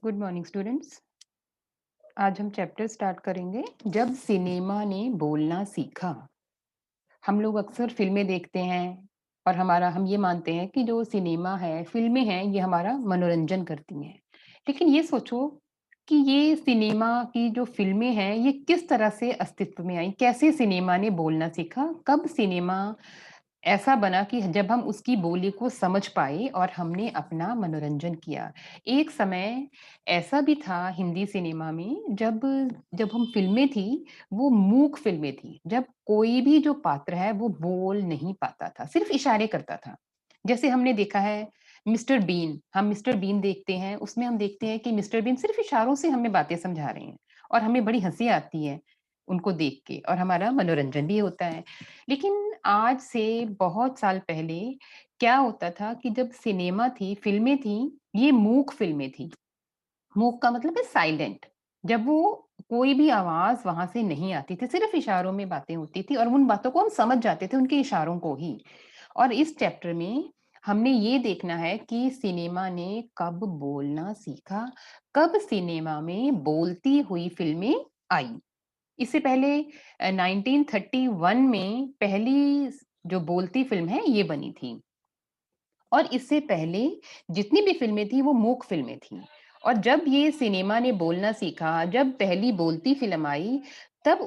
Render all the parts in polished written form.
Good morning students. आज हम chapter start करेंगे जब सिनेमा ने बोलना सीखा। हम लोग अक्सर फ़िल्में देखते हैं और हमारा हम ये मानते हैं कि जो सिनेमा है, फ़िल्में हैं, ये हमारा मनोरंजन करती हैं। लेकिन ये सोचो कि ये सिनेमा की जो फ़िल्में हैं, ये किस तरह से अस्तित्व में आई? कैसे सिनेमा ने बोलना सीखा? कब सिनेमा ऐसा बना कि जब हम उसकी बोली को समझ पाए और हमने अपना मनोरंजन किया। एक समय ऐसा भी था हिंदी सिनेमा में जब जब हम फ़िल्में थी, वो मूक फ़िल्में थी। जब कोई भी जो पात्र है वो बोल नहीं पाता था, सिर्फ़ इशारे करता था। जैसे हमने देखा है मिस्टर बीन, हम मिस्टर बीन देखते हैं, उसमें हम देखते हैं कि मिस्टर बीन सिर्फ़ इशारों से हमें बातें समझा रहे हैं और हमें बड़ी हँसी आती है उनको देख के और हमारा मनोरंजन भी होता है। लेकिन आज से बहुत साल पहले क्या होता था कि जब सिनेमा थी, फ़िल्में थी, ये मूक फ़िल्में थी। मूक का मतलब है साइलेंट। जब वो कोई भी आवाज़ वहाँ से नहीं आती थी, सिर्फ़ इशारों में बातें होती थी और उन बातों को हम समझ जाते थे उनके इशारों को ही। और इस चैप्टर में हमने ये देखना है कि सिनेमा ने कब बोलना सीखा, कब सिनेमा में बोलती हुई फ़िल्में आई। इससे पहले 1931 में पहली जो बोलती फ़िल्म है ये बनी थी और इससे पहले जितनी भी फ़िल्में थी वो मूक फ़िल्में थीं। और जब ये सिनेमा ने बोलना सीखा, जब पहली बोलती फ़िल्म आई, तब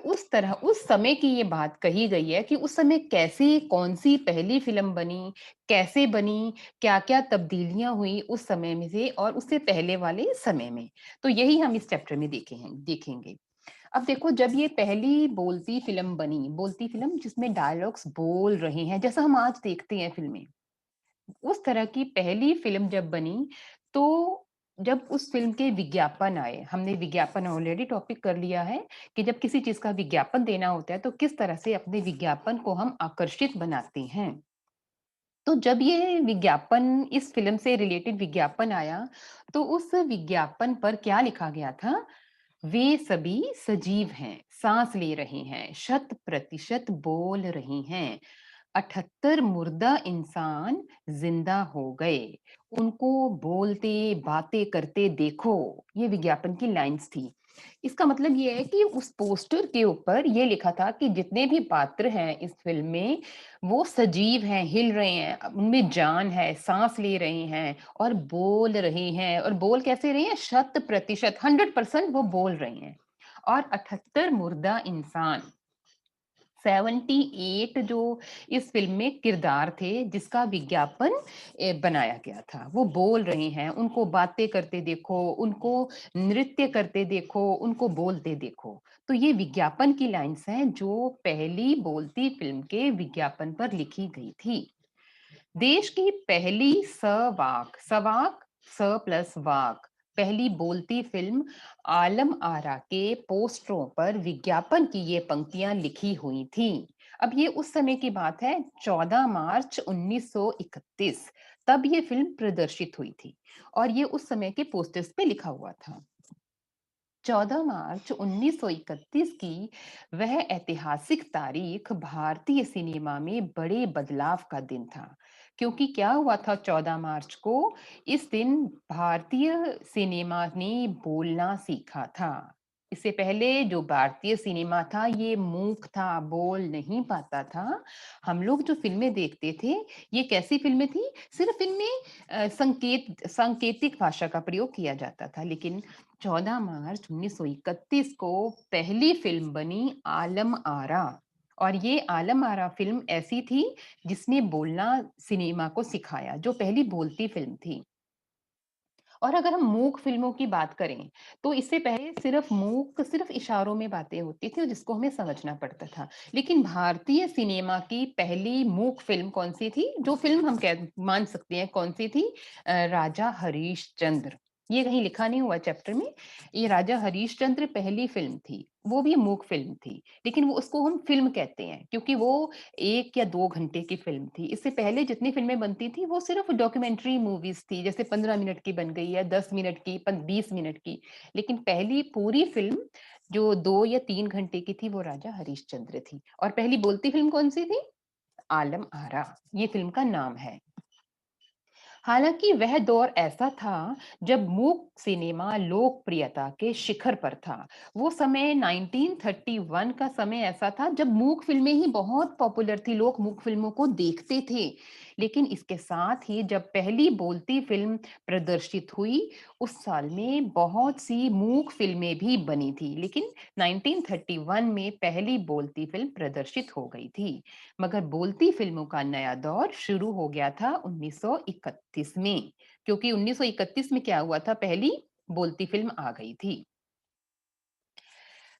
उस समय की ये बात कही गई है कि उस समय कैसे कौन-सी पहली फ़िल्म बनी, कैसे बनी, क्या-क्या तब्दीलियाँ हुई उस समय में से और उससे पहले वाले समय में। तो यही हम इस चैप्टर में देखेंगे। अब देखो जब ये पहली बोलती फ़िल्म जिसमें डायलॉग्स बोल रहे हैं, जैसा हम आज देखते हैं फ़िल्में, उस तरह की पहली फ़िल्म जब बनी, तो जब उस फ़िल्म के विज्ञापन आए, हमने विज्ञापन ऑलरेडी टॉपिक कर लिया है कि जब किसी चीज़ का विज्ञापन देना होता है, तो किस तरह से अपने विज्ञापन को हम आकर्षित बनाते हैं। तो जब ये विज्ञापन इस फ़िल्म से रिलेटेड विज्ञापन आया, तो उस विज्ञापन पर क्या लिखा गया था? वे सभी सजीव हैं, सांस ले रहे हैं, शत प्रतिशत बोल रहे हैं। 78 मुर्दा इंसान जिंदा हो गए। उनको बोलते, बातें करते देखो। ये विज्ञापन की लाइन्स थी। इसका मतलब ये है कि उस पोस्टर के ऊपर ये लिखा था कि जितने भी पात्र हैं इस फ़िल्म में, वो सजीव हैं, हिल रहे हैं, उनमें जान है, साँस ले रहे हैं और बोल रहे हैं और बोल कैसे रहे हैं? शत प्रतिशत 100% वो बोल रहे हैं। और 78 मुर्दा इंसान 78 जो इस फ़िल्म में किरदार थे जिसका विज्ञापन बनाया गया था। वो बोल रहे हैं, उनको बातें करते देखो, उनको नृत्य करते देखो, उनको बोलते देखो। तो ये विज्ञापन की लाइन्स हैं जो पहली बोलती फ़िल्म के विज्ञापन पर लिखी गई थी। देश की पहली सवाक सवाक स प्लस वाक पहली बोलती फ़िल्म आलम आरा के पोस्टरों पर विज्ञापन की ये पंक्तियाँ लिखी हुई थीं। अब ये उस समय की बात है 14 मार्च 1931 तब ये फ़िल्म प्रदर्शित हुई थी और ये उस समय के पोस्टर्स पे लिखा हुआ था। 14 मार्च 1931 की वह ऐतिहासिक तारीख भारतीय सिनेमा में बड़े बदलाव का दिन था क्योंकि क्या हुआ था 14 मार्च को इस दिन भारतीय सिनेमा ने बोलना सीखा था। इससे पहले जो भारतीय सिनेमा था ये मूक था, बोल नहीं पाता था। हम लोग जो फिल्में देखते थे ये कैसी फिल्में थी? सिर्फ इनमें सांकेतिक भाषा का प्रयोग किया जाता था, लेकिन 14 मार्च 1931 को पहली फ़िल्म बनी आलम आरा और ये आलम आरा फ़िल्म ऐसी थी जिसने बोलना सिनेमा को सिखाया, जो पहली बोलती फ़िल्म थी। और अगर हम मूक फ़िल्मों की बात करें, तो इससे पहले सिर्फ़ इशारों में बातें होती थी जिसको हमें समझना पड़ता था। लेकिन भारतीय सिनेमा की पहली मूक फ़िल्म कौन-सी थी? जो फ़िल्म हम कह मान सकते हैं कौन-सी थी? राजा हरीशचंद्र। ये कहीं लिखा नहीं हुआ चैप्टर में। ये राजा हरीशचंद्र पहली फ़िल्म थी, वो भी मूक फ़िल्म थी। लेकिन वो उसको हम फ़िल्म कहते हैं क्योंकि वो 1 या 2 घंटे की फ़िल्म थी। इससे पहले जितनी फ़िल्में बनती थी वो सिर्फ़ डॉक्यूमेंट्री मूवीज़ थी, जैसे 15 मिनट की बन गई या 10 मिनट की, 20 मिनट की। लेकिन पहली पूरी फ़िल्म जो 2 या 3 घंटे की थी वो राजा हरीशचंद्र थी और पहली बोलती फ़िल्म कौन-सी थी? आलम आरा, ये फ़िल्म का नाम है। हालांकि वह दौर ऐसा था जब मूक सिनेमा लोकप्रियता के शिखर पर था। वो समय 1931 का समय ऐसा था जब मूक फिल्में ही बहुत पॉपुलर थी, लोग मूक फिल्मों को देखते थे। लेकिन इसके साथ ही जब पहली बोलती फिल्म प्रदर्शित हुई, उस साल में बहुत सी मूक फिल्में भी बनी थी, लेकिन 1931 में पहली बोलती फिल्म प्रदर्शित हो गई थी। मगर बोलती फिल्मों का नया दौर शुरू हो गया था 1931 में, क्योंकि 1931 में क्या हुआ था, पहली बोलती फिल्म आ गई थी।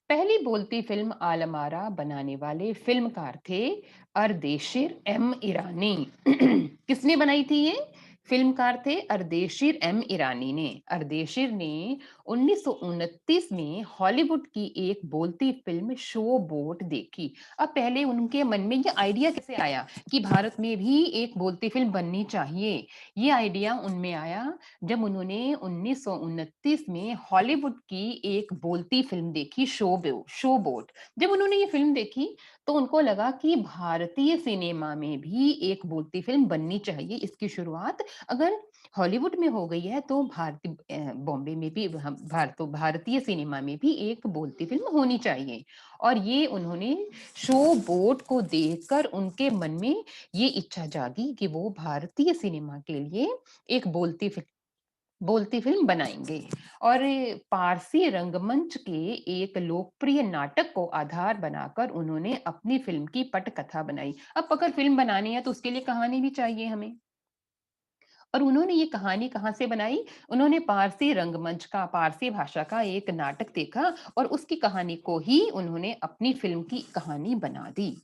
पहली बोलती फिल्म आलमारा बनाने वाले फिल्मकार थे अर्देशिर एम ईरानी। किसने बनाई थी ये? फिल्मकार थे अर्देशिर एम ईरानी ने। अर्देशिर ने 1929 में हॉलीवुड की एक बोलती फिल्म शो बोट देखी। अब पहले उनके मन में ये आइडिया कैसे आया कि भारत में भी एक बोलती फिल्म बननी चाहिए? ये आइडिया उनमें आया जब उन्होंने 1929 में हॉलीवुड की एक बोलती फिल्म देखी, शो बोट। जब उन्होंने ये फिल्म देखी तो उनको लगा कि भारतीय सिनेमा में भी एक बोलती फिल्म बननी चाहिए। इसकी शुरुआत अगर हॉलीवुड में हो गई है तो बॉम्बे में भी भारतीय सिनेमा में भी एक बोलती फिल्म होनी चाहिए। और ये उन्होंने शो बोट को देखकर उनके मन में ये इच्छा जागी कि वो भारतीय सिनेमा के लिए एक बोलती फिल्म बनाएंगे। और पारसी रंगमंच के एक लोकप्रिय नाटक को आधार बनाकर उन्होंने अपनी फिल्म की पटकथा बनाई। अब अगर फिल्म बनानी है तो उसके लिए कहानी भी चाहिए हमें। और उन्होंने ये कहानी कहाँ से बनाई? उन्होंने पारसी रंगमंच का, पारसी भाषा का एक नाटक देखा और उसकी कहानी को ही उन्होंने अपनी फ़िल्म की कहानी बना दी।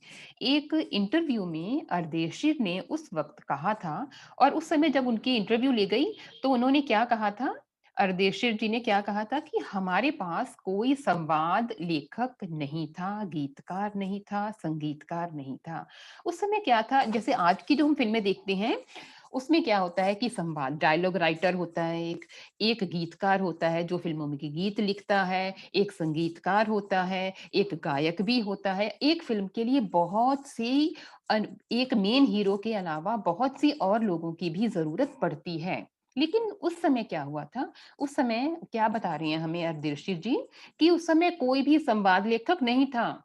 एक इंटरव्यू में अर्देशीर ने उस वक़्त कहा था, और उस समय जब उनकी इंटरव्यू ली गई, तो उन्होंने क्या कहा था? अर्देशीर जी ने क्या कहा था कि हमारे पास कोई संवाद लेखक नहीं था, गीतकार नहीं था, संगीतकार नहीं था। उस समय क्या था, जैसे आज की जो हम फ़िल्में देखते हैं, उसमें क्या होता है कि संवाद, डायलॉग राइटर होता है एक गीतकार होता है जो फ़िल्मों में के गीत लिखता है, एक संगीतकार होता है, एक गायक भी होता है। एक फ़िल्म के लिए बहुत सी एक मेन हीरो के अलावा बहुत सी और लोगों की भी ज़रूरत पड़ती है। लेकिन उस समय क्या हुआ था, उस समय क्या बता रही हैं हमें अर्देशीर जी, कि उस समय कोई भी संवाद लेखक नहीं था।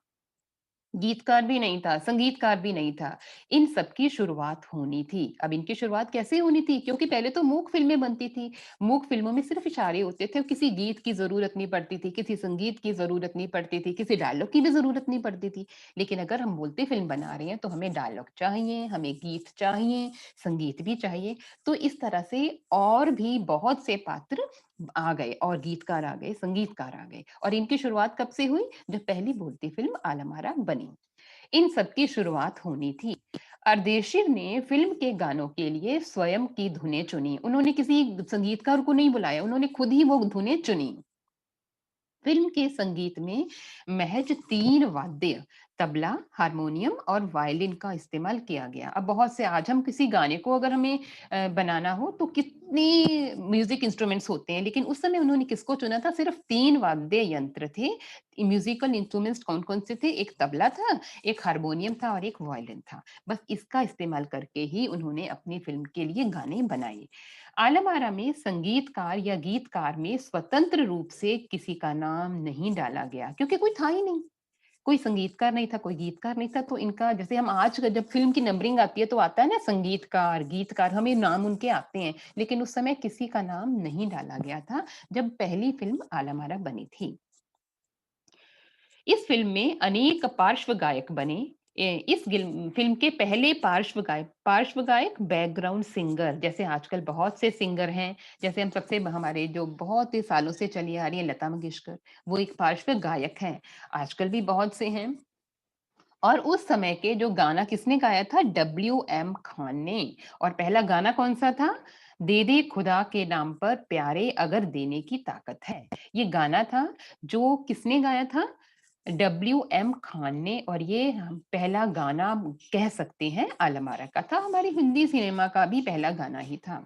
गीतकार भी नहीं था, संगीतकार भी नहीं था। इन सब की शुरुआत होनी थी। अब इनकी शुरुआत कैसे होनी थी? क्योंकि पहले तो मूक फ़िल्में बनती थी। मूक फ़िल्मों में सिर्फ़ इशारे होते थे, किसी गीत की ज़रूरत नहीं पड़ती थी, किसी संगीत की ज़रूरत नहीं पड़ती थी, किसी डायलॉग की भी ज़रूरत नहीं पड़ती थी। लेकिन अगर हम बोलती फ़िल्म बना रहे हैं, तो हमें डायलॉग चाहिए, हमें गीत चाहिए, संगीत भी चाहिए। तो इस तरह से और भी बहुत से पात्र आ गए, और गीतकार आ गए, संगीतकार आ गए। और इनकी शुरुआत कब से हुई? जब पहली बोलती फ़िल्म आलमारा बनी। इन सब की शुरुआत होनी थी। अर्देशीर ने फ़िल्म के गानों के लिए स्वयं की धुनें चुनी। उन्होंने किसी संगीतकार को नहीं बुलाया, उन्होंने खुद ही वो धुनें चुनी। फ़िल्म के संगीत में महज 3 वाद्य, तबला, हारमोनियम और वायलिन का इस्तेमाल किया गया। अब बहुत से, आज हम किसी गाने को अगर हमें बनाना हो तो कितनी म्यूज़िक इंस्ट्रूमेंट्स होते हैं, लेकिन उस समय उन्होंने किसको चुना था? सिर्फ़ 3 वाद्य यंत्र थे। म्यूज़िकल इंस्ट्रूमेंट्स कौन-कौन से थे? एक तबला था, एक हारमोनियम था और एक वायलिन था। बस इसका इस्तेमाल करके ही उन्होंने अपनी फ़िल्म के लिए गाने बनाए। आलम आरा में संगीतकार या गीतकार में स्वतंत्र रूप से किसी का नाम नहीं डाला गया, क्योंकि कोई था ही नहीं। कोई संगीतकार नहीं था, कोई गीतकार नहीं था, तो इनका, जैसे हम आज का जब फ़िल्म की नंबरिंग आती है तो आता है ना संगीतकार, गीतकार, हमें नाम उनके आते हैं, लेकिन उस समय किसी का नाम नहीं डाला गया था जब पहली फ़िल्म आलम आरा बनी थी। इस फ़िल्म में अनेक पार्श्व गायक बने। इस फ़िल्म के पहले पार्श्व गायक बैकग्राउंड सिंगर, जैसे आजकल बहुत से सिंगर हैं, जैसे हम सबसे हमारे जो बहुत ही सालों से चली आ रही है लता मंगेशकर, वो एक पार्श्व गायक हैं। आजकल भी बहुत से हैं। और उस समय के जो गाना किसने गाया था? डब्ल्यू.एम. खान ने। और पहला गाना कौन-सा था? दे दे खुदा के नाम पर प्यारे अगर देने की ताकत है। ये गाना था जो किसने गाया था? डब्ल्यू.एम. खान ने। और ये हम पहला गाना कह सकते हैं आलम आरा का था, हमारी हिंदी सिनेमा का भी पहला गाना ही था।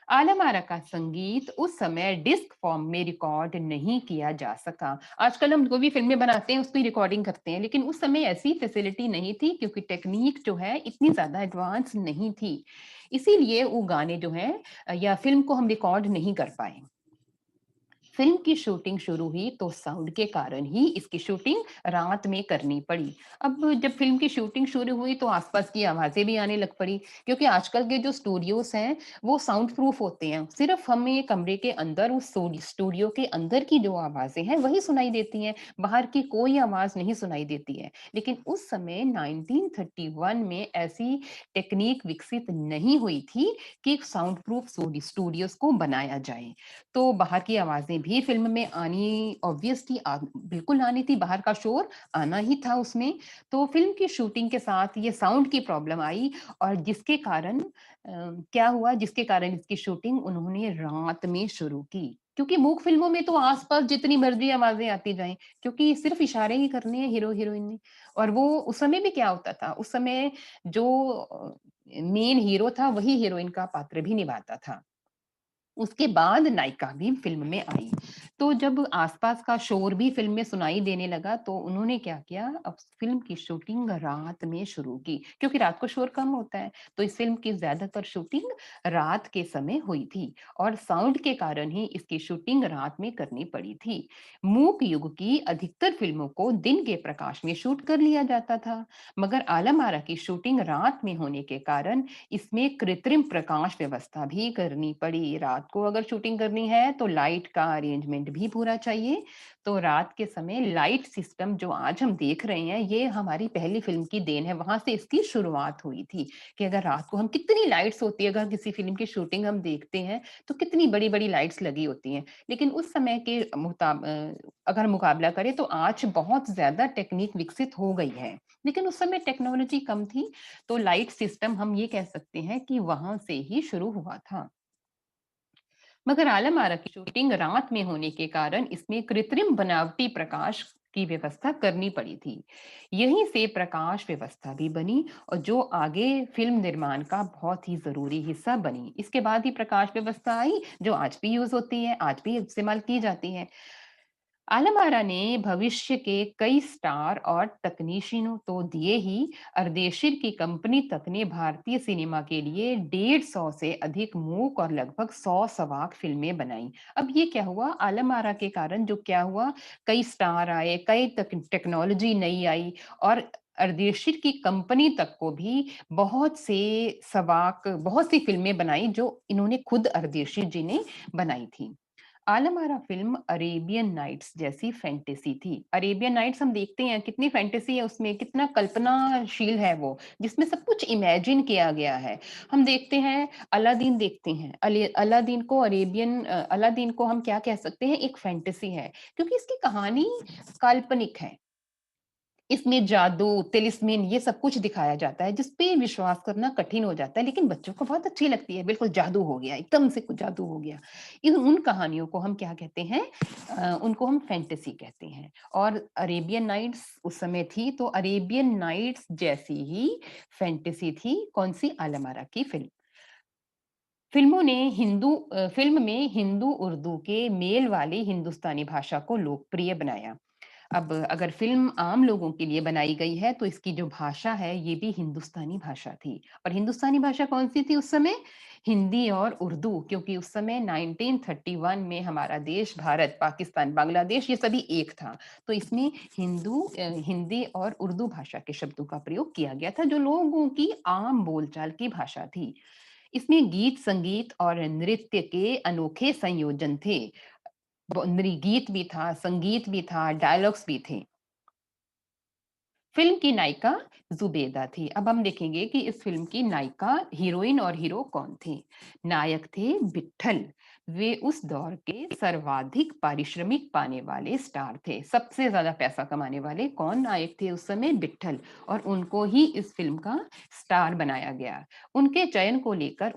आलम आरा का संगीत उस समय डिस्क फॉर्म में रिकॉर्ड नहीं किया जा सका। आजकल हम जो भी फ़िल्में बनाते हैं उसकी रिकॉर्डिंग करते हैं, लेकिन उस समय ऐसी फैसिलिटी नहीं थी क्योंकि टेक्नीक जो है इतनी ज़्यादा एडवांस नहीं थी। इसीलिए वो गाने जो हैं या फ़िल्म को हम रिकॉर्ड नहीं कर पाए। फ़िल्म की शूटिंग शुरू हुई तो साउंड के कारण ही इसकी शूटिंग रात में करनी पड़ी। अब जब फ़िल्म की शूटिंग शुरू हुई तो आस-पास की आवाज़ें भी आने लग पड़ी क्योंकि आजकल के जो स्टूडियोज़ हैं, वो साउंड प्रूफ होते हैं। सिर्फ़ हमें कमरे के अंदर उस स्टूडियो के अंदर की जो आवाज़ें हैं, वही सुनाई देती हैं, बाहर की कोई आवाज़ नहीं सुनाई देती है। लेकिन उस समय 1931 में ऐसी टेक्नीक विकसित नहीं हुई थी कि साउंड प्रूफ स्टूडियोज़ को बनाया जाए। तो बाहर की आवाज़ें भी फ़िल्म में आनी ऑब्वियसली बिल्कुल आनी थी, बाहर का शोर आना ही था उसमें। तो फ़िल्म की शूटिंग के साथ ये साउंड की प्रॉब्लम आई और क्या हुआ जिसके कारण इसकी शूटिंग उन्होंने रात में शुरू की। क्योंकि मूक फ़िल्मों में तो आस-पास जितनी मर्ज़ी आवाज़ें आती जाएँ, क्योंकि सिर्फ़ इशारे ही करने हैं हीरो-हीरोइन ने। और वो उस समय भी क्या होता था, उस समय जो मेन हीरो था, वही हीरोइन का पात्र भी निभाता था। उसके बाद नायिका भी फ़िल्म में आई। तो जब आस-पास का शोर भी फ़िल्म में सुनाई देने लगा तो उन्होंने क्या किया, अब फ़िल्म की शूटिंग रात में शुरू की, क्योंकि रात को शोर कम होता है। तो इस फ़िल्म की ज़्यादातर शूटिंग रात के समय हुई थी और साउंड के कारण ही इसकी शूटिंग रात में करनी पड़ी थी। मूक युग की अधिकतर फ़िल्मों को दिन के प्रकाश में शूट कर लिया जाता था, मगर आलम आरा की शूटिंग रात में होने के कारण इसमें कृत्रिम प्रकाश व्यवस्था भी करनी पड़ी। रात को अगर शूटिंग करनी है तो लाइट का अरेंजमेंट भी पूरा चाहिए। तो रात के समय लाइट सिस्टम जो आज हम देख रहे हैं, ये हमारी पहली फ़िल्म की देन है। वहाँ से इसकी शुरुआत हुई थी कि अगर रात को हम कितनी लाइट्स होती है, अगर किसी फ़िल्म की शूटिंग हम देखते हैं, तो कितनी बड़ी-बड़ी लाइट्स लगी होती हैं। लेकिन उस समय के अगर मुकाबला करें तो आज बहुत ज़्यादा टेक्नीक विकसित हो गई है। लेकिन उस समय टेक्नोलॉजी कम थी तो लाइट सिस्टम हम ये कह सकते हैं कि वहाँ से ही शुरू हुआ था। मगर आलम आरा की शूटिंग रात में होने के कारण इसमें कृत्रिम बनावटी प्रकाश की व्यवस्था करनी पड़ी थी। यहीं से प्रकाश व्यवस्था भी बनी और जो आगे फ़िल्म निर्माण का बहुत ही ज़रूरी हिस्सा बनी। इसके बाद ही प्रकाश व्यवस्था आई जो आज भी यूज़ होती है, आज भी इस्तेमाल की जाती है। आलम आरा ने भविष्य के कई स्टार और तकनीशियनों तो दिए ही, अर्देशीर की कंपनी तक ने भारतीय सिनेमा के लिए 150 से अधिक मूक और लगभग 100 सवाक फिल्में बनाई। अब ये क्या हुआ, आलम आरा के कारण जो क्या हुआ, कई स्टार आए, कई टेक्नोलॉजी नई आई और अर्देशीर की कंपनी तक को भी बहुत सी फिल्में बनाई जो इन्होंने खुद अर्देशीर जी ने बनाई थी। Alam Ara film Arabian nights जैसी फैंटेसी थी। अरेबियन नाइट्स हम देखते हैं कितनी फैंटेसी है उसमें, कितना कल्पनाशील है वो, जिसमें सब कुछ इमेजिन किया गया है। हम देखते हैं अलादीन देखते हैं, अलादीन को हम क्या कह सकते हैं, एक फैंटेसी है, क्योंकि इसकी कहानी काल्पनिक है। इसमें जादू, तिलिस्मिन ये सब कुछ दिखाया जाता है, जिस पे विश्वास करना कठिन हो जाता है, लेकिन बच्चों को बहुत अच्छी लगती है। बिल्कुल जादू हो गया, एकदम से कुछ जादू हो गया। इन उन कहानियों को हम क्या कहते हैं, उनको हम फैंटेसी कहते हैं। और अरेबियन नाइट्स उस समय थी, तो अरेबियन नाइट्स जैसी ही फैंटेसी थी, कौन-सी, आलम आरा की फ़िल्म। फ़िल्म में हिंदू-उर्दू के मेल वाली हिंदुस्तानी भाषा को लोकप्रिय बनाया। अब अगर फ़िल्म आम लोगों के लिए बनाई गई है, तो इसकी जो भाषा है, ये भी हिंदुस्तानी भाषा थी। और हिंदुस्तानी भाषा कौन-सी थी उस समय? हिंदी और उर्दू, क्योंकि उस समय 1931 में हमारा देश, भारत, पाकिस्तान, बांग्लादेश ये सभी एक था। तो इसमें हिंदी और उर्दू भाषा के शब्दों का प्रयोग किया गया था, जो लोगों की आम बोलचाल की भाषा थी। इसमें गीत, संगीत और नृत्य के अनोखे संयोजन थे। गीत भी था, संगीत भी था, डायलॉग्स भी थे। फ़िल्म की नायिका ज़ुबैदा थी। अब हम देखेंगे कि इस फ़िल्म की नायिका, हीरोइन और हीरो कौन थे? नायक थे विट्ठल। वे उस दौर के सर्वाधिक पारिश्रमिक पाने वाले स्टार थे। सबसे ज़्यादा पैसा कमाने वाले कौन नायक थे उस समय? विट्ठल। और उनको ही इस फ़िल्म का स्टार बनाया गया। उनके चयन को लेकर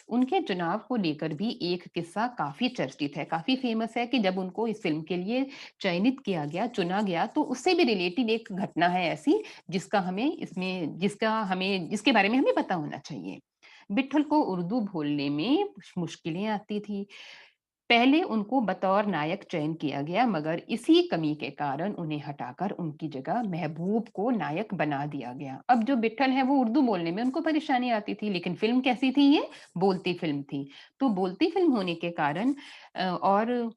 उनके चुनाव को लेकर भी एक किस्सा काफ़ी चर्चित है, काफ़ी फ़ेमस है कि जब उनको इस फ़िल्म के लिए चयनित किया गया, चुना गया, तो उससे भी रिलेटेड एक घटना है ऐसी जिसके बारे में हमें पता होना चाहिए। विट्ठल को उर्दू बोलने में मुश्किलें आती थी। पहले उनको बतौर नायक चयन किया गया, मगर इसी कमी के कारण उन्हें हटाकर उनकी जगह महबूब को नायक बना दिया गया। अब जो विट्ठल है वो उर्दू बोलने में उनको परेशानी आती थी, लेकिन फ़िल्म कैसी थी ये? बोलती फ़िल्म थी। तो बोलती फ़िल्म होने के कारण और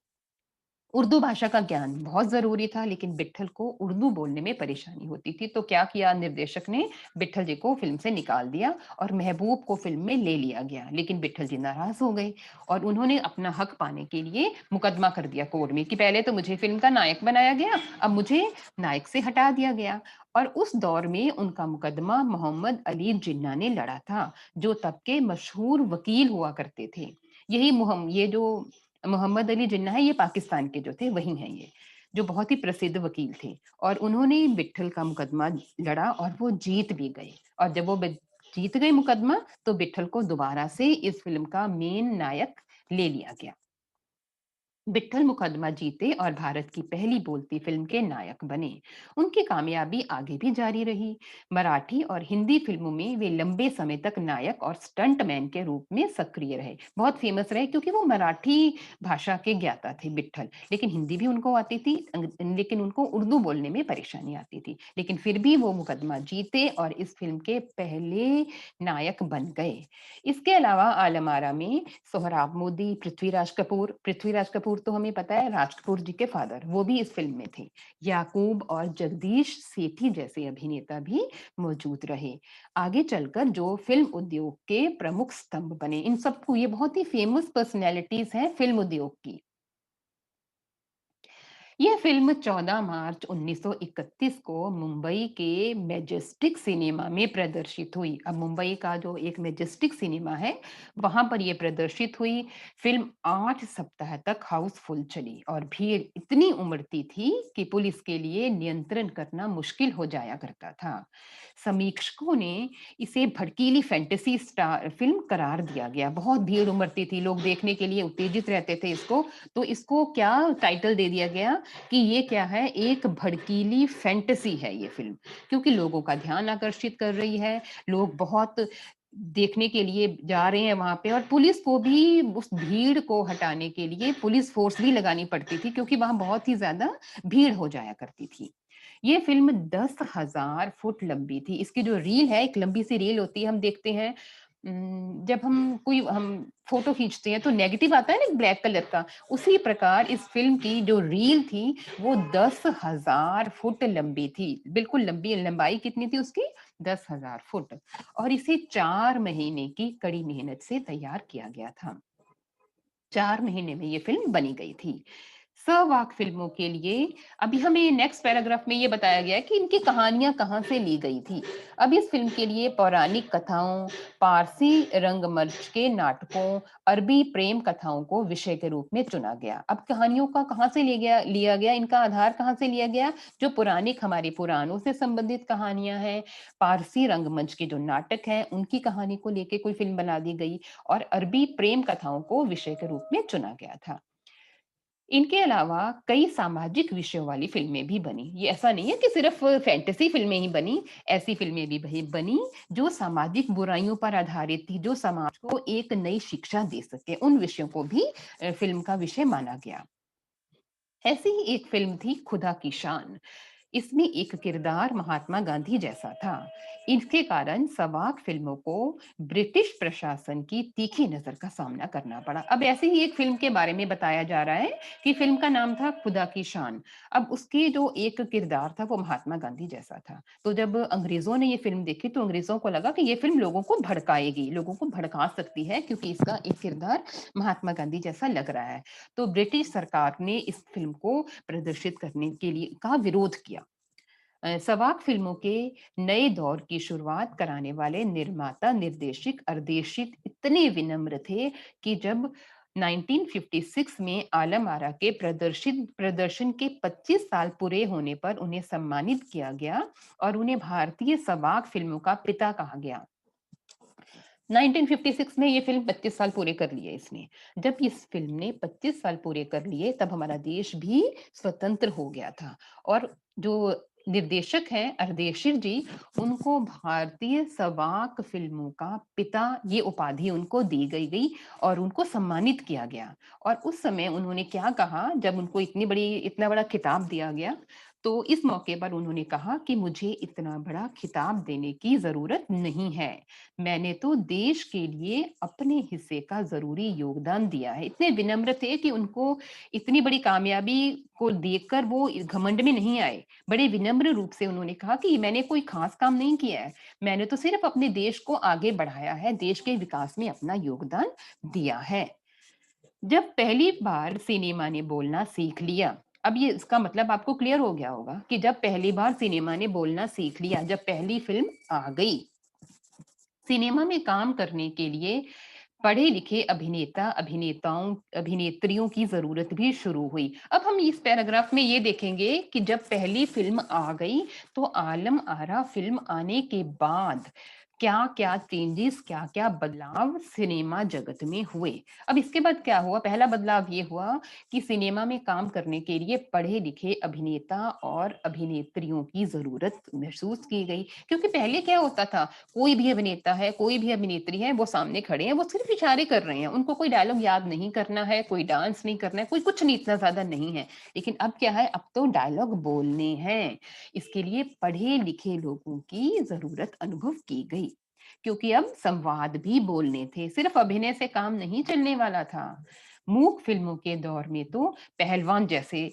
उर्दू भाषा का ज्ञान बहुत ज़रूरी था, लेकिन विट्ठल को उर्दू बोलने में परेशानी होती थी। तो क्या किया निर्देशक ने? विट्ठल जी को फ़िल्म से निकाल दिया और महबूब को फ़िल्म में ले लिया गया। लेकिन विट्ठल जी नाराज़ हो गए और उन्होंने अपना हक पाने के लिए मुकदमा कर दिया कोर्ट में कि पहले तो मुझे फ़िल्म का नायक बनाया गया, अब मुझे नायक से हटा दिया गया। और उस दौर में उनका मुकदमा मोहम्मद अली जिन्ना ने लड़ा था, जो तब के मशहूर वकील हुआ करते थे। ये जो मोहम्मद अली जिन्ना है, ये पाकिस्तान के जो थे वही हैं ये, जो बहुत ही प्रसिद्ध वकील थे। और उन्होंने विट्ठल का मुकदमा लड़ा और वो जीत भी गए। और जब वो जीत गए मुकदमा, तो विट्ठल को दोबारा से इस फ़िल्म का मेन नायक ले लिया गया। विट्ठल मुकदमा जीते और भारत की पहली बोलती फिल्म के नायक बने। उनकी कामयाबी आगे भी जारी रही। मराठी और हिंदी फिल्मों में वे लंबे समय तक नायक और स्टंटमैन के रूप में सक्रिय रहे। बहुत फेमस रहे क्योंकि वो मराठी भाषा के ज्ञाता थे विट्ठल, लेकिन हिंदी भी उनको आती थी, लेकिन उनको उर्दू बोलने में परेशानी आती थी। लेकिन फिर भी वो मुकदमा जीते और इस फिल्म के पहले नायक बन गए। इसके अलावा आलम आरा में सोहराब मोदी, पृथ्वीराज कपूर तो हमें पता है राज कपूर जी के फादर, वो भी इस फ़िल्म में थे। याकूब और जगदीश सेठी जैसे अभिनेता भी मौजूद रहे। आगे चलकर जो फ़िल्म उद्योग के प्रमुख स्तंभ बने, इन सबको ये बहुत ही फ़ेमस पर्सनैलिटीज़ हैं फ़िल्म उद्योग की। यह फ़िल्म 14 मार्च 1931 को मुंबई के मैजेस्टिक सिनेमा में प्रदर्शित हुई। अब मुंबई का जो एक मैजेस्टिक सिनेमा है, वहाँ पर ये प्रदर्शित हुई। फ़िल्म 8 सप्ताह तक हाउसफुल चली और भीड़ इतनी उमड़ती थी कि पुलिस के लिए नियंत्रण करना मुश्किल हो जाया करता था। समीक्षकों ने इसे भड़कीली फैंटेसी स्टार फ़िल्म करार दिया गया। बहुत भीड़ उमड़ती थी, लोग देखने के लिए उत्तेजित रहते थे इसको, तो इसको क्या टाइटल दे दिया गया कि ये क्या है, एक भड़कीली फैंटेसी है ये फ़िल्म, क्योंकि लोगों का ध्यान आकर्षित कर रही है, लोग बहुत देखने के लिए जा रहे हैं वहाँ पे और पुलिस को भी उस भीड़ को हटाने के लिए पुलिस फ़ोर्स भी लगानी पड़ती थी क्योंकि वहाँ बहुत ही ज़्यादा भीड़ हो जाया करती थी। ये फ़िल्म 10,000 फुट लंबी थी। इसकी जो रील है, एक लंबी सी रील होती है, हम देखते हैं जब हम फ़ोटो खींचते हैं तो नेगेटिव आता है ना ब्लैक कलर का, उसी प्रकार इस फ़िल्म की जो रील थी वो 10,000 फुट लंबी थी। बिल्कुल लंबी लंबाई कितनी थी उसकी? 10,000 फुट और इसे 4 महीने की कड़ी मेहनत से तैयार किया गया था। 4 महीने में ये फ़िल्म बनी गई थी। सहवाग फ़िल्मों के लिए अभी हमें नेक्स्ट पैराग्राफ में ये बताया गया है कि इनकी कहानियाँ कहाँ से ली गई थी। अब इस फ़िल्म के लिए पौराणिक कथाओं, पारसी रंगमंच के नाटकों, अरबी प्रेम कथाओं को विषय के रूप में चुना गया। अब कहानियों का कहाँ से लिया गया, इनका आधार कहाँ से लिया गया? जो पौराणिक हमारे पुराणों से संबंधित कहानियाँ हैं, पारसी रंगमंच के जो नाटक हैं, उनकी कहानी को लेके कोई फ़िल्म बना दी गई और अरबी प्रेम कथाओं को विषय के रूप में चुना गया था। इनके अलावा कई सामाजिक विषयों वाली फ़िल्में भी बनी। ये ऐसा नहीं है कि सिर्फ़ फैंटेसी फ़िल्में ही बनी, ऐसी फ़िल्में भी भई बनी जो सामाजिक बुराइयों पर आधारित थी, जो समाज को एक नई शिक्षा दे सके। उन विषयों को भी फ़िल्म का विषय माना गया। ऐसी ही एक फ़िल्म थी खुदा की शान। इसमें एक किरदार महात्मा गांधी जैसा था। इसके कारण सवाक फिल्मों को ब्रिटिश प्रशासन की तीखी नजर का सामना करना पड़ा। अब ऐसे ही एक फिल्म के बारे में बताया जा रहा है कि फिल्म का नाम था खुदा की शान। अब उसकी जो एक किरदार था वो महात्मा गांधी जैसा था। तो जब अंग्रेजों ने ये फिल्म देखी तो अंग्रेजों को लगा कि ये फिल्म लोगों को भड़काएगी, लोगों को भड़का सकती है क्योंकि इसका एक किरदार महात्मा गांधी जैसा लग रहा है। तो ब्रिटिश सरकार ने इस फिल्म को प्रदर्शित करने के लिए का विरोध किया। सवाक फिल्मों के नए दौर की शुरुआत कराने वाले निर्माता निर्देशक अर्देशित इतने विनम्र थे कि जब 1956 में आलम आरा के प्रदर्शित प्रदर्शन के 25 साल पूरे होने पर उन्हें सम्मानित किया गया और उन्हें भारतीय सवाक फिल्मों का पिता कहा गया। 1956 में ये फ़िल्म 25 साल पूरे कर लिए इसने। जब इस फ़िल्म ने 25 साल पूरे कर लिए तब हमारा देश भी स्वतंत्र हो गया था और जो निर्देशक हैं अर्देशिर जी, उनको भारतीय सवाक फ़िल्मों का पिता ये उपाधि उनको दी गई और उनको सम्मानित किया गया। और उस समय उन्होंने क्या कहा जब उनको इतना बड़ा खिताब दिया गया, तो इस मौके पर उन्होंने कहा कि मुझे इतना बड़ा खिताब देने की ज़रूरत नहीं है। मैंने तो देश के लिए अपने हिस्से का ज़रूरी योगदान दिया है। इतने विनम्र थे कि उनको इतनी बड़ी कामयाबी को देखकर वो घमंड में नहीं आए। बड़े विनम्र रूप से उन्होंने कहा कि मैंने कोई खास काम नहीं किया है। मैंने तो सिर्फ अपने देश को आगे बढ़ाया है, देश के विकास में अपना योगदान दिया है। जब पहली बार सिनेमा ने बोलना सीख लिया, अब ये इसका मतलब आपको क्लियर हो गया होगा कि जब पहली बार सिनेमा ने बोलना सीख लिया, जब पहली फ़िल्म आ गई, सिनेमा में काम करने के लिए पढ़े-लिखे अभिनेत्रियों की ज़रूरत भी शुरू हुई। अब हम इस पैराग्राफ में ये देखेंगे कि जब पहली फ़िल्म आ गई, तो आलम आरा फ़िल्म आने के बाद क्या-क्या चेंजेज़, क्या-क्या बदलाव सिनेमा जगत में हुए। अब इसके बाद क्या हुआ, पहला बदलाव ये हुआ कि सिनेमा में काम करने के लिए पढ़े-लिखे अभिनेता और अभिनेत्रियों की ज़रूरत महसूस की गई। क्योंकि पहले क्या होता था, कोई भी अभिनेता है, कोई भी अभिनेत्री है, वो सामने खड़े हैं, वो सिर्फ़ इशारे कर रहे हैं। उनको कोई डायलॉग याद नहीं करना है, कोई डांस नहीं करना है, कोई कुछ नहीं इतना ज़्यादा नहीं है। लेकिन अब क्या है, अब तो डायलॉग बोलने हैं। इसके लिए पढ़े-लिखे लोगों की ज़रूरत अनुभव की गई। क्योंकि अब संवाद भी बोलने थे, सिर्फ़ अभिनय से काम नहीं चलने वाला था। मूक फ़िल्मों के दौर में तो पहलवान जैसे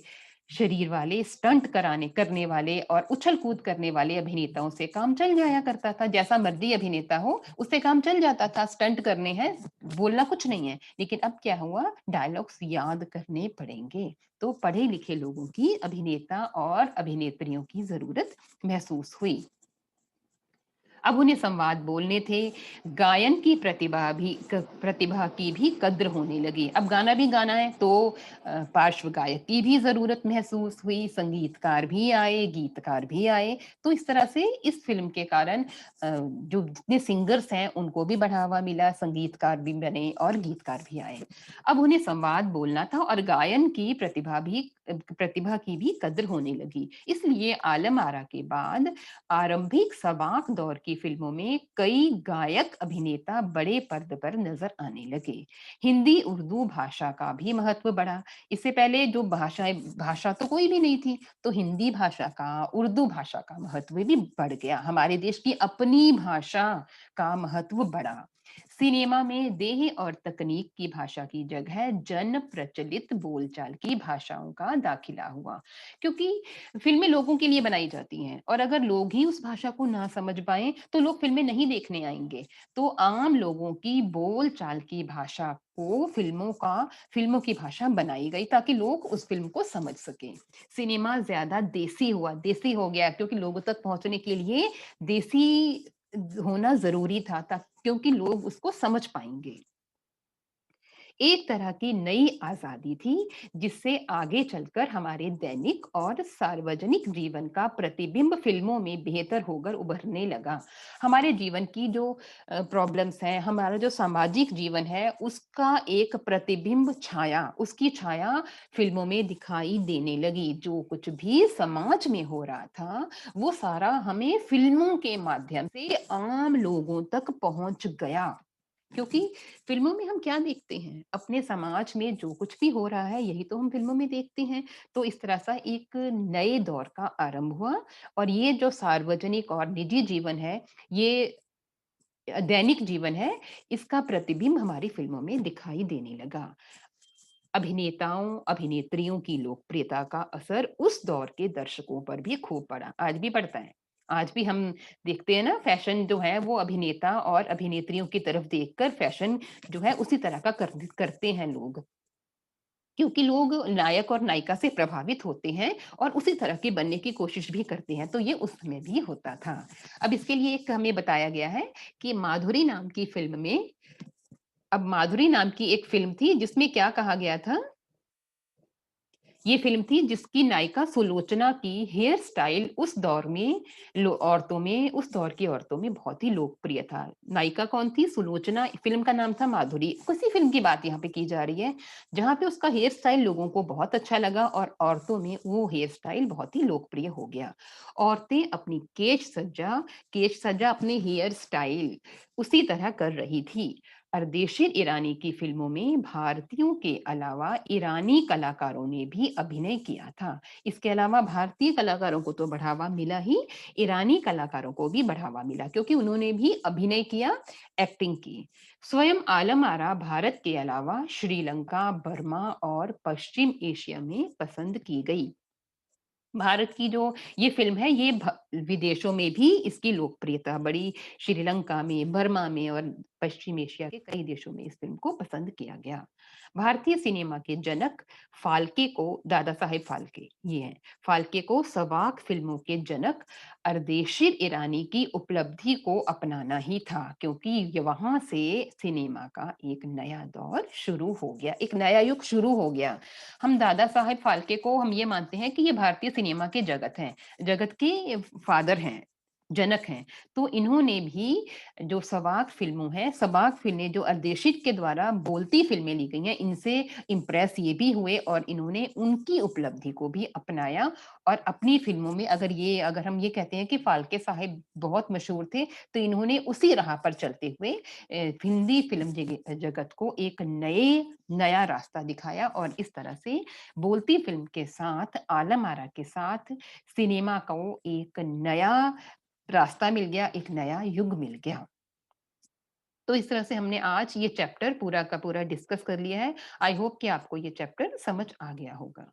शरीर वाले, स्टंट करने वाले और उछल-कूद करने वाले अभिनेताओं से काम चल जाया करता था। जैसा मर्दी अभिनेता हो, उससे काम चल जाता था। स्टंट करने हैं, बोलना कुछ नहीं है। लेकिन अब क्या हुआ, डायलॉग्स याद करने पड़ेंगे। तो पढ़े-लिखे लोगों की अभिनेता और अभिनेत्रियों की ज़रूरत महसूस हुई। अब उन्हें संवाद बोलने थे, गायन की प्रतिभा की भी कद्र होने लगी। अब गाना भी गाना है तो पार्श्व गायक की भी ज़रूरत महसूस हुई, संगीतकार भी आए, गीतकार भी आए। तो इस तरह से इस फ़िल्म के कारण जो जितने सिंगर्स हैं उनको भी बढ़ावा मिला, संगीतकार भी बने और गीतकार भी आए। अब उन्हें संवाद बोलना था और गायन की प्रतिभा की भी कद्र होने लगी। इसलिए आलम आरा के बाद आरंभिक सबाक दौर की फिल्मों में कई गायक अभिनेता बड़े पर्दे पर नजर आने लगे। हिंदी उर्दू भाषा का भी महत्व बढ़ा। इससे पहले जो भाषा तो कोई भी नहीं थी, तो हिंदी भाषा का, उर्दू भाषा का महत्व भी बढ़ गया। हमारे देश की अपनी भाषा का महत्व बढ़ा। सिनेमा में देह और तकनीक की भाषा की जगह जन प्रचलित बोलचाल की भाषाओं का दाखिला हुआ। क्योंकि फ़िल्में लोगों के लिए बनाई जाती हैं और अगर लोग ही उस भाषा को ना समझ पाएँ, तो लोग फ़िल्में नहीं देखने आएँगे। तो आम लोगों की बोल-चाल की भाषा को फ़िल्मों की भाषा बनाई गई ताकि लोग उस फ़िल्म को समझ सकें। सिनेमा ज़्यादा देसी हो गया क्योंकि लोगों तक पहुँचने के लिए देसी होना ज़रूरी था क्योंकि लोग उसको समझ पाएँगे। एक तरह की नई आज़ादी थी, जिससे आगे चलकर हमारे दैनिक और सार्वजनिक जीवन का प्रतिबिंब फ़िल्मों में बेहतर होकर उभरने लगा। हमारे जीवन की जो प्रॉब्लम्स हैं, हमारा जो सामाजिक जीवन है, उसका एक प्रतिबिंब उसकी छाया फ़िल्मों में दिखाई देने लगी। जो कुछ भी समाज में हो रहा था, वो सारा हमें फ़िल्मों के माध्यम से आम लोगों तक पहुँच गया। क्योंकि फ़िल्मों में हम क्या देखते हैं? अपने समाज में जो कुछ भी हो रहा है, यही तो हम फ़िल्मों में देखते हैं। तो इस तरह सा एक नए दौर का आरंभ हुआ और ये जो सार्वजनिक और निजी जीवन है, ये दैनिक जीवन है, इसका प्रतिबिंब हमारी फ़िल्मों में दिखाई देने लगा। अभिनेताओं, अभिनेत्रियों की लोकप्रियता का असर उस दौर के दर्शकों पर भी खूब पड़ा, आज भी पड़ता है। आज भी हम देखते हैं ना फैशन जो है वो अभिनेता और अभिनेत्रियों की तरफ देखकर फैशन जो है उसी तरह का करते हैं लोग। क्योंकि लोग नायक और नायिका से प्रभावित होते हैं और उसी तरह के बनने की कोशिश भी करते हैं, तो ये उस समय भी होता था। अब इसके लिए एक हमें बताया गया है कि माधुरी नाम की एक फ़िल्म थी जिसमें क्या कहा गया था ये फ़िल्म थी जिसकी नायिका सुलोचना की हेयर स्टाइल उस दौर में लो औरतों में उस दौर की औरतों में बहुत ही लोकप्रिय था। नायिका कौन थी? सुलोचना, फ़िल्म का नाम था माधुरी। उसी फ़िल्म की बात यहाँ पे की जा रही है, जहाँ पे उसका हेयर स्टाइल लोगों को बहुत अच्छा लगा और औरतों में वो हेयर स्टाइल बहुत ही लोकप्रिय हो गया। औरतें अपनी केश सज्जा अपने हेयर स्टाइल उसी तरह कर रही थी। अर्देशीर ईरानी की फ़िल्मों में भारतीयों के अलावा ईरानी कलाकारों ने भी अभिनय किया था। इसके अलावा भारतीय कलाकारों को तो बढ़ावा मिला ही, ईरानी कलाकारों को भी बढ़ावा मिला क्योंकि उन्होंने भी अभिनय किया, एक्टिंग की। स्वयं आलम आरा भारत के अलावा श्रीलंका, बर्मा और पश्चिम एशिया में पसंद की गई। भारत की जो ये फ़िल्म है, ये विदेशों में भी इसकी लोकप्रियता बढ़ी। श्रीलंका में, बर्मा में और पश्चिम एशिया के कई देशों में इस फ़िल्म को पसंद किया गया। भारतीय सिनेमा के जनक फाल्के को दादा साहेब फाल्के, ये हैं। फाल्के को सवाक फ़िल्मों के जनक अर्देशीर ईरानी की उपलब्धि को अपनाना ही था क्योंकि ये वहाँ से सिनेमा का एक नया दौर शुरू हो गया, एक नया युग शुरू हो गया। हम दादा साहेब फाल्के को हम ये मानते हैं कि ये भारतीय सिनेमा के जगत के फादर हैं, जनक हैं। तो इन्होंने भी जो सवाक फ़िल्में जो अर्देशीर के द्वारा बोलती फ़िल्में ली गई हैं, इनसे इम्प्रेस ये भी हुए और इन्होंने उनकी उपलब्धि को भी अपनाया और अपनी फ़िल्मों में अगर हम ये कहते हैं कि फाल्के साहब बहुत मशहूर थे, तो इन्होंने उसी राह पर चलते हुए हिंदी फ़िल्म जगत को एक नया रास्ता दिखाया और इस तरह से बोलती फ़िल्म के साथ, आलम आरा के साथ सिनेमा को एक नया रास्ता मिल गया, एक नया युग मिल गया। तो इस तरह से हमने आज ये चैप्टर पूरा का पूरा डिस्कस कर लिया है। आई होप कि आपको ये चैप्टर समझ आ गया होगा।